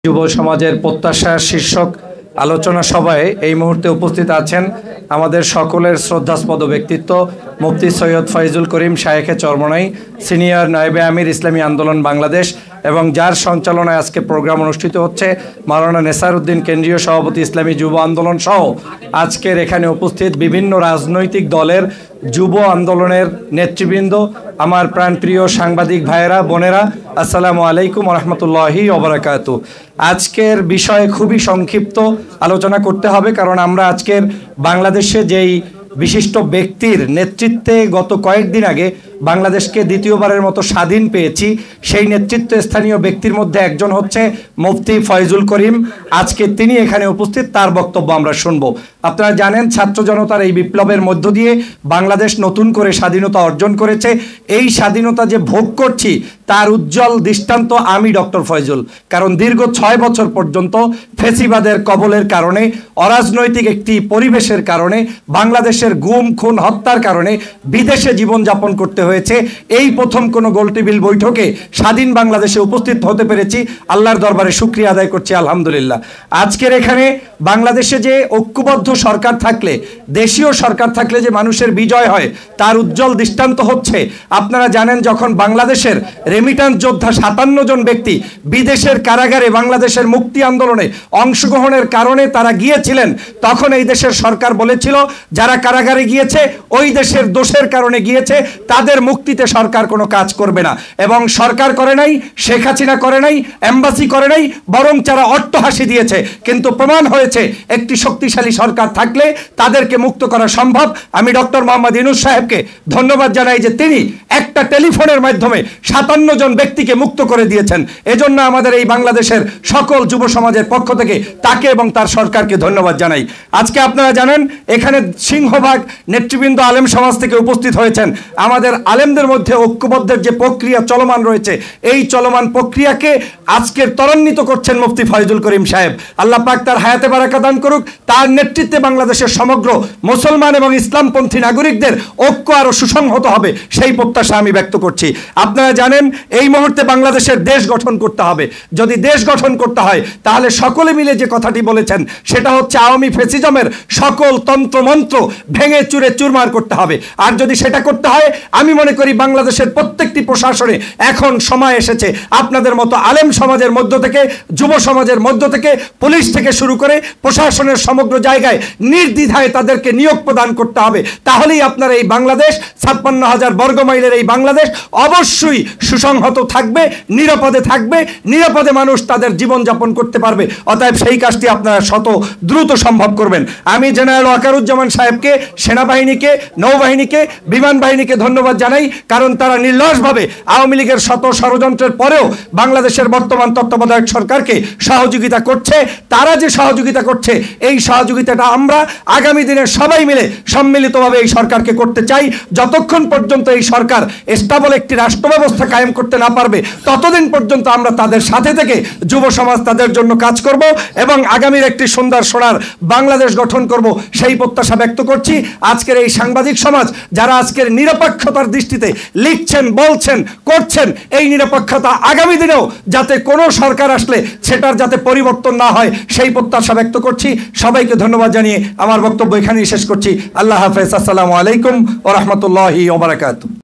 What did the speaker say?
যুব সমাজের প্রত্যাশা শীর্ষক আলোচনা সভায় এই মুহূর্তে উপস্থিত আছেন আমাদের সকলের শ্রদ্ধাস্পদ ব্যক্তিত্ব মুফতি সৈয়দ ফয়জুল করিম শায়েখে চরমনাই, সিনিয়র নায়েবে আমির ইসলামী আন্দোলন বাংলাদেশ, এবং যার সঞ্চালনায় আজকে প্রোগ্রাম অনুষ্ঠিত হচ্ছে মাওলানা নেসার উদ্দিন কেন্দ্রীয় সভাপতি ইসলামী যুব আন্দোলন সহ আজকের এখানে উপস্থিত বিভিন্ন রাজনৈতিক দলের যুব আন্দোলনের নেতৃবৃন্দ, আমার প্রাণপ্রিয় সাংবাদিক ভাইয়েরা বোনেরা, আসসালামু আলাইকুম রহমতুল্লাহি ওবরাকাতু। আজকের বিষয়ে খুবই সংক্ষিপ্ত আলোচনা করতে হবে, কারণ আমরা আজকের বাংলাদেশে যেই বিশিষ্ট ব্যক্তির নেতৃত্বে গত কয়েকদিন আগে বাংলাদেশকে দ্বিতীয়বারের মতো স্বাধীন পেয়েছি, সেই নেতৃত্ব স্থানীয় ব্যক্তির মধ্যে একজন হচ্ছে মুফতি ফয়জুল করিম। আজকে তিনি এখানে উপস্থিত, তার বক্তব্য আমরা শুনবো। আপনারা জানেন ছাত্র জনতার এই বিপ্লবের মধ্য দিয়ে বাংলাদেশ নতুন করে স্বাধীনতা অর্জন করেছে। এই স্বাধীনতা যে ভোগ করছি তার উজ্জ্বল দৃষ্টান্ত আমি ডক্টর ফয়জুল, কারণ দীর্ঘ 6 বছর পর্যন্ত ফেসিবাদের কবলের কারণে, অরাজনৈতিক একটি পরিবেশের কারণে, বাংলাদেশের গুম খুন হত্যার কারণে বিদেশে জীবনযাপন করতে হয়েছে। এই প্রথম কোনো গোলটেবিল বৈঠকে স্বাধীন বাংলাদেশে উপস্থিত হতে পেরেছি, আল্লাহর দরবারে শুকরিয়া আদায় করছি আলহামদুলিল্লাহ। আজকের এখানে বাংলাদেশে যে ঐক্যবদ্ধ সরকার থাকলে, দেশীয় সরকার থাকলে যে মানুষের বিজয় হয় তার উজ্জ্বল দৃষ্টান্ত হচ্ছে, আপনারা জানেন যখন বাংলাদেশের রেমিটান্স যোদ্ধা 57 জন ব্যক্তি বিদেশের কারাগারে বাংলাদেশের মুক্তি আন্দোলনে অংশগ্রহণের কারণে তারা গিয়েছিলেন, তখন এই দেশের সরকার বলেছিল যারা কারাগারে গিয়েছে ওই দেশের দোষের কারণে গিয়েছে, তাদের মুক্তিতে সরকার কোনো কাজ করবে না। এবং সরকার করে নাই, শেখ হাসিনা করে নাই, এমবাসি করে নাই, বরং যারা অট্টহাসি দিয়েছে। কিন্তু প্রমাণ হয়েছে একটি শক্তিশালী সরকার থাকলে তাদেরকে মুক্ত করা সম্ভব। আমি ডক্টর মোহাম্মদ ইউনূস সাহেবকে ধন্যবাদ জানাই যে তিনি একটা টেলিফোনের মাধ্যমে 57 জন ব্যক্তিকে মুক্ত করে দিয়েছেন। এজন্য আমাদের এই বাংলাদেশের সকল যুব সমাজের পক্ষ থেকে তাকে এবং তার সরকারকে ধন্যবাদ জানাই। আজকে আপনারা জানেন এখানে সিংহভাগ নেতৃবৃন্দ আলেম সমাজ থেকে উপস্থিত হয়েছেন। আমাদের আলেমদের মধ্যে ঐক্যবদ্ধের যে প্রক্রিয়া চলমান রয়েছে, এই চলমান প্রক্রিয়াকে আজকের ত্বরান্বিত করছেন মুফতি ফয়জুল করিম সাহেব। আল্লাহ পাক তার হায়াতে বারাকা দান করুক। তার নেতৃত্বে বাংলাদেশের সমগ্র মুসলমান এবং ইসলামপন্থী নাগরিকদের ঐক্য আরো সুসংহত হবে, সেই প্রত্যাশা আমি ব্যক্ত করছি। আপনারা জানেন এই মুহূর্তে বাংলাদেশের দেশ গঠন করতে হবে। যদি দেশ গঠন করতে হয় তাহলে সকলে মিলে যে কথাটি বলেছেন সেটা হচ্ছে আওয়ামী ফেসিজমের সকল তন্ত্রমন্ত্র ভেঙে চুরে চুরমার করতে হবে। আর যদি সেটা করতে হয়, আমি মনে করি বাংলাদেশের প্রত্যেকটি প্রশাসনে এখন সময় এসেছে আপনাদের মতো আলেম সমাজের মধ্য থেকে, যুব সমাজের মধ্য থেকে, পুলিশ থেকে শুরু করে প্রশাসনের সমগ্র জায়গায় নির্দ্বিধায় তাদেরকে নিয়োগ প্রদান করতে হবে। তাহলেই আপনার এই বাংলাদেশ, 56,000 বর্গমাইলের এই বাংলাদেশ অবশ্যই সুসংহত থাকবে, নিরাপদে থাকবে, নিরাপদে মানুষ তাদের জীবনযাপন করতে পারবে। অতএব সেই কাজটি আপনারা দ্রুত সম্ভব করবেন। আমি জেনারেল ওয়াকারুজ্জামান সাহেবকে, সেনাবাহিনীকে, নৌবাহিনীকে, বিমান বাহিনীকে ধন্যবাদ জানাই, কারণ তারা নির্লসভাবে আওয়ামী লীগের শত ষড়যন্ত্রের পরেও বাংলাদেশের বর্তমান তত্ত্বাবধায়ক সরকারকে সহযোগিতা করছে। তারা যে সহযোগিতা করছে এই সহযোগিতাটা আমরা আগামী দিনে সবাই মিলে সম্মিলিতভাবে এই সরকারকে করতে চাই। যতক্ষণ পর্যন্ত এই সরকার স্টেবল একটি রাষ্ট্র ব্যবস্থা কায়েম করতে না পারবে, ততদিন পর্যন্ত আমরা তাদের সাথে থেকে যুব সমাজ তাদের জন্য কাজ করব এবং আগামীর একটি সুন্দর সোনার বাংলাদেশ গঠন করব, সেই প্রত্যাশা ব্যক্ত করছি। আজকের এই সাংবাদিক সমাজ যারা আজকের নিরপেক্ষতার দৃষ্টিতে লিখছেন, বলছেন, করছেন, এই নিরপেক্ষতা আগামী দিনেও যাতে কোনো সরকার আসলে সেটার যাতে পরিবর্তন না হয়, সেই প্রত্যাশা ব্যক্ত করছি। সবাইকে ধন্যবাদ জানিয়ে আমার বক্তব্য এখানেই শেষ করছি। আল্লাহ হাফেজ। আসসালামু আলাইকুম ওয়া রাহমাতুল্লাহি ওয়া বারাকাতুহু।